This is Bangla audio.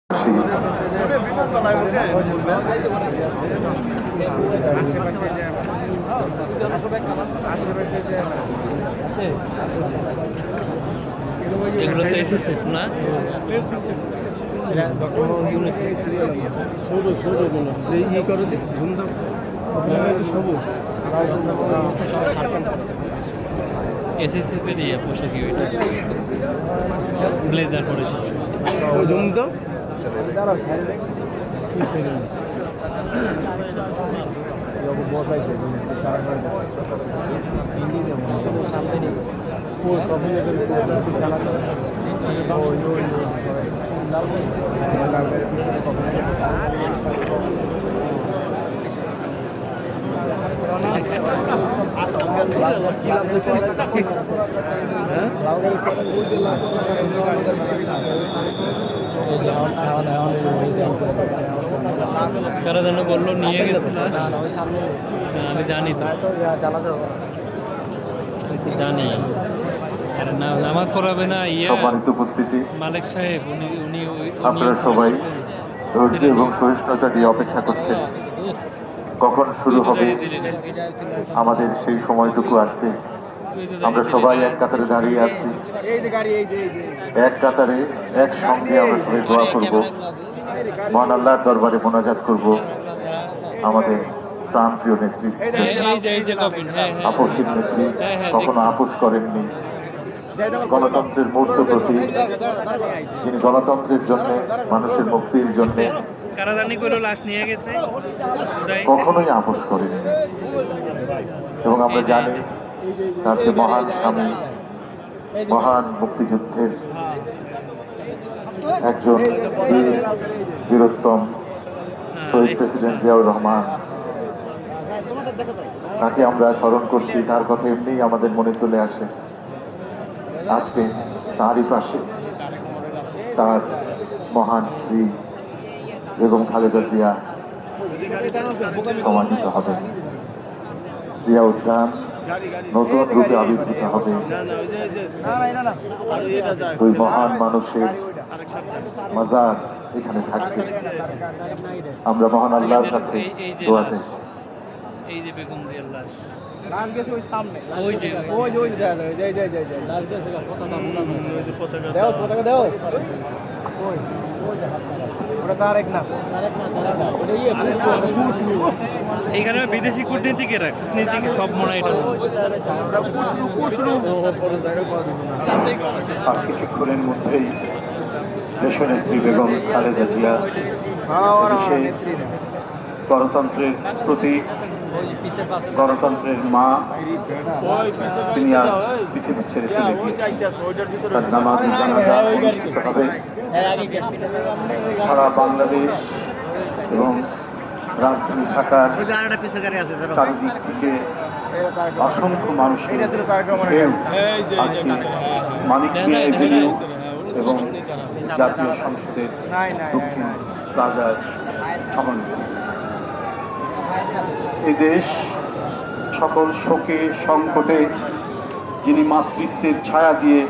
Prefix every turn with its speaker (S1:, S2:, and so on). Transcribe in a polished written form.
S1: এগুলো তো এসএসএফ না, এসএসএফ এর পোশাকি ওইটা ব্লেজার পরে কারা যেন বললো নিয়ে গেছে আমি জানি তো, আমি তো জানি না নামাজ পড়াবে না মালিক সাহেব, উনি
S2: আপনারা সবাই ধৈর্য এবং সহিষ্ণুতা দিয়ে অপেক্ষা করছেন কখন শুরু হবে আমাদের সেই সময়টুকু আসবে। আমরা সবাই এক কাতারে দাঁড়িয়ে আছি, এক কাতারে একসঙ্গে আমরা সবাই দোয়া করব, মহান আল্লাহর দরবারে মোনাজাত করব আমাদের প্রাণপ্রিয় নেত্রী, আপসের নেত্রী, কখনো আপোষ করেননি, গণতন্ত্রের মূর্ত প্রতি, যিনি গণতন্ত্রের জন্য, মানুষের মুক্তির জন্য কখনোই আপোষ করেননি। এবং আমরা জানি তার যে মহান স্বামী, মহান মুক্তিযুদ্ধের একজন বীরোত্তম শহীদ প্রেসিডেন্ট জিয়াউর রহমান, তাকে আমরা স্মরণ করছি। তার কথা এমনি আমাদের মনে চলে আসে। আজকে তারই পাশে তার মহান স্ত্রী বেগম খালেদা জিয়া সমাহিত হবে। জিয়া উদ্যান নতুন রূপে আবির্ভূত হবে। ওই মহান মানুষের মাজার এখানে থাকবে। আমরা মহান আল্লাহর কাছে দোয়া চাই।
S1: এই যে বেগম জিয়ার লাশ এইখানে বিদেশি কূটনীতিকেরা সব মনে হয়
S2: আর কিছুক্ষণের মধ্যেই দেশনেত্রী বেগম খালেদা জিয়া গণতন্ত্রের প্রতি, গণতন্ত্রের মা, তিনি আর পৃথিবী ছেড়ে চলে গিয়েছেন। তার নামাজ জানাজা অনুষ্ঠিত হবে সারা বাংলাদেশ এবং রাজধানী ঢাকার চারিদিক থেকে অসংখ্য মানুষের মানিক মিয়া এভিনিউ এবং জাতীয় সংসদের দক্ষিণ প্লাজার সমন্বয়। এই দেশ সকল শোকে সংকটে যিনি মাতৃত্বের ছায়া দিয়ে